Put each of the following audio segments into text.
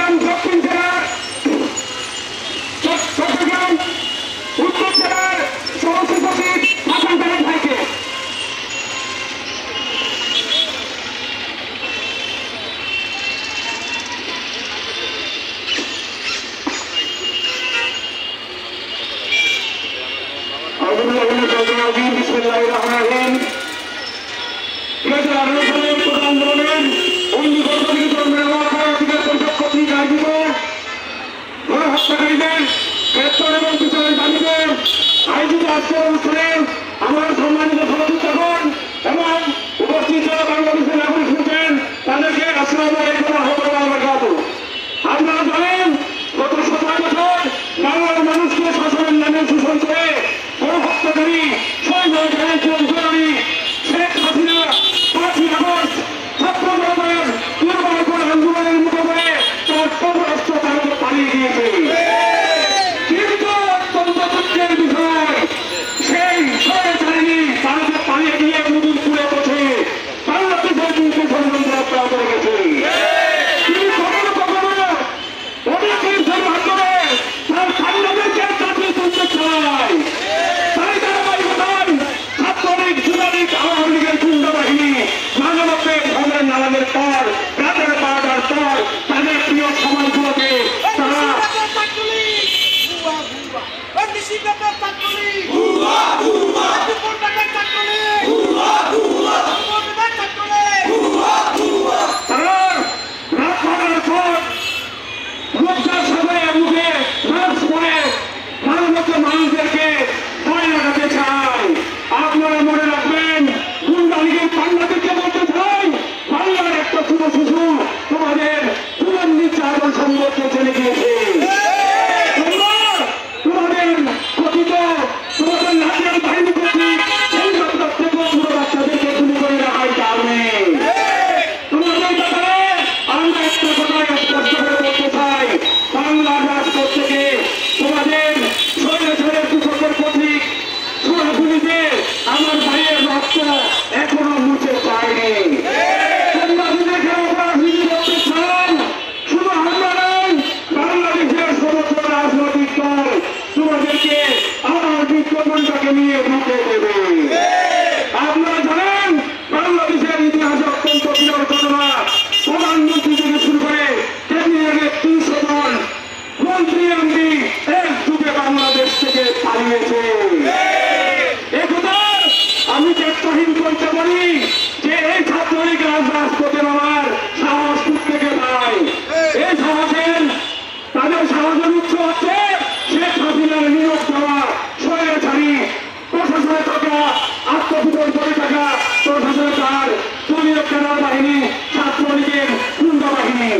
চট্টগ্রাম দক্ষিণ জেলার চট্টগ্রাম উত্তর জেলার সভাপতি হাসান তারেক ভাইকে আমার সম্মানিত সভাপতিগণ এবং উপস্থিত যারা বাংলাদেশের নাগরিক শুনছেন তাদেরকে আসসালামু আলাইকুম ওয়া রাহমাতুল্লাহি ওয়া বারাকাতুহু। আপনারা জানেন গত 17 বছর বাংলার মানুষকে শাসনের নামে শোষণ করে গণহত্যাকারী জননী শেখ হাসিনা 5ই আগস্ট ছাত্র জনতার দুর্বার আন্দোলনের মুখে করে তার পররাষ্ট্র ভারতে পালিয়ে গিয়েছে। কিন্তু অত্যন্ত দুঃখের বিষয় সেই সরকারি ভারতে পালিয়ে গিয়ে নতুন তুলে বসে বাংলাদেশের বিরুদ্ধে ষড়যন্ত্র রচনা করে গেছে। তিনি কখনো কখনো অনেকের মাধ্যমে তার সাংবাদিককে চাকরি তুলতে চায়। তাই ধারাবাহিকতায় ছাত্রলীগ যুবলীগ আওয়ামী লীগের গুন্ডা বাহিনী মানবতে ভ্রমণের নামাজের পর রাতের 12টার পর তাদের প্রিয় সমাজগুলোকে তারা মানুষদেরকে ভয় লাগাতে চায়। আপনারা মনে রাখবেন গুন্ডা লীগের পান্ডাদেরকে বলতে চাই বাংলার একটা ছোট শিশু তোমাদের তুলন নির্যাতন সম্পর্কে জেনে গিয়েছে। তোমাদের কথিত তোমাদের নাচের বাহিনী কর্তৃক সেই সপ্তাহ থেকে ছোট বাচ্চাদেরকে গুলি করে রাখার কারণে তোমাদের ব্যাপারে আমরা একটা কথায় স্পষ্ট করে বলতে চাই বাংলার রাজপথ থেকে তোমাদের আমার ভাইয়ের রক্ত এখনো মুছে পায়নি। তোমরা যদি রাজনীতি করতে চান শুধু আমরা নয় বাংলাদেশের সমস্ত রাজনৈতিক দল তোমাদেরকে আমার বিজ্ঞাপনটাকে নিয়ে ঢুকে দেবে। আপনারা জানেন বাংলাদেশের ইতিহাসে অত্যন্ত বিরল ঘটনা প্রধানমন্ত্রী থেকে শুরু করে ক্যাবিনেটের 300 জন মন্ত্রী এমপি এক যুগে বাংলাদেশ থেকে পালিয়েছে। আমি চেষ্টাহীন করতে পারি যে এই ছাত্রলীগ রাজপথে আমার সাহস থেকে পাই। এই সাহসের তাদের সাহসের উৎস হচ্ছে শেখ হাসিনার নিয়োগ দেওয়া স্বৈরাচারী প্রশাসনে থাকা আত্মপীড়ন করে থাকা প্রশাসনে তার দলীয় ক্যাডার বাহিনী ছাত্রলীগের গুন্ডা বাহিনী।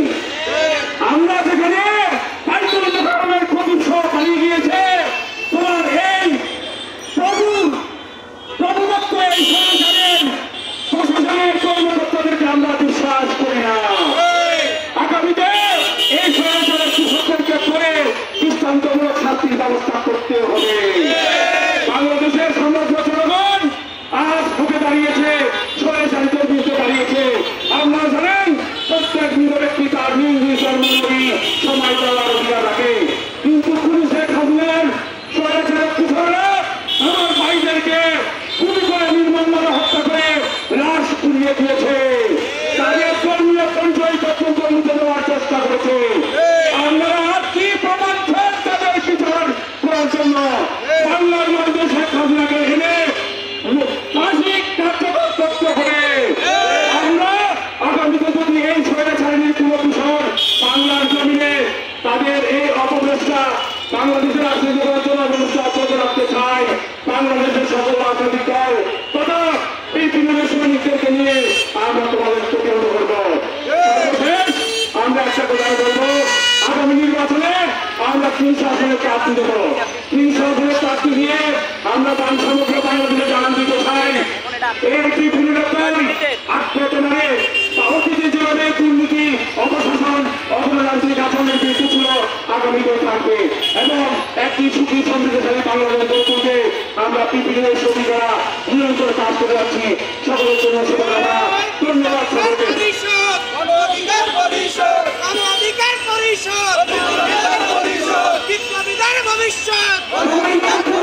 আমরা যেখানে ধরনের প্রদীপ সহ পালিয়ে গিয়েছে তোমার এই প্রভুদত্ত এই সরকারের প্রশাসনের কর্মকর্তাদেরকে আমরা বিশ্বাস করি না। আগামীতে এই সরকারের কৃষকদেরকে করে দৃষ্টান্তমূলক শাস্তির ব্যবস্থা করতে হবে। বাংলাদেশের সমগ্র জনগণ আজ ঢুকে দাঁড়িয়েছে স্বৈরাচারীদের বিরুদ্ধে দাঁড়িয়েছে। আপনারা জানেন প্রত্যেক নিজ ব্যক্তি তার নিজ নিজ কর্মী সময় দেওয়ার অধিকার রাখে। কিন্তু পুলিশের খাবুলের স্বৈরাচারের কৃষকরা আমার ভাইদেরকে গুলি করে নির্মমভাবে হত্যা করে লাশ পুড়িয়ে দিয়েছে। তাদের কর্মীয় পঞ্চায়েত পর্যন্ত মুছে দেওয়ার চেষ্টা করেছে। আপনারা কি প্রমাণ তাদের বিচার করার জন্য বাংলার মধ্যে শেখ হাসিনাকে এনে মাসিক কার্যকর করতে হবে। আমরা আগামীতে যদি এই স্বৈরাচারীর কোনো বিষয় বাংলার জমিনে তাদের এই অপপ্রচেষ্টা বাংলাদেশের রাজনীতি জন্য ব্যবস্থা অব্যাহত রাখতে চাই বাংলাদেশের সকল রাজনৈতিক দল তথা এই তৃণমূলের শ্রমিকদেরকে নিয়ে আমরা তোমাদের প্রতিহত করব। আমরা একটা কথা বলবো আগামী নির্বাচনে আমরা 300 আসনের প্রার্থী দেব। 300 আসনের প্রার্থী দিয়ে আমরা সমগ্র বাংলাদেশে জানান দিতে চাই এই আত্মতনারে অতীতে যেভাবে দুর্নীতি অপশাসন অগণতান্ত্রিক আচরণের বিরুদ্ধে ছিল আগামীতে থাকবে এবং একটি সুখী সমৃদ্ধশালী বাংলাদেশ গড়ে তুলতে আমরা পিপিএর শ্রমিকেরা নিরন্তর কাজ করে যাচ্ছি। সকলের জন্য শুভকামনা। ধন্যবাদ সকলকে। ভবিষ্যৎ আগামী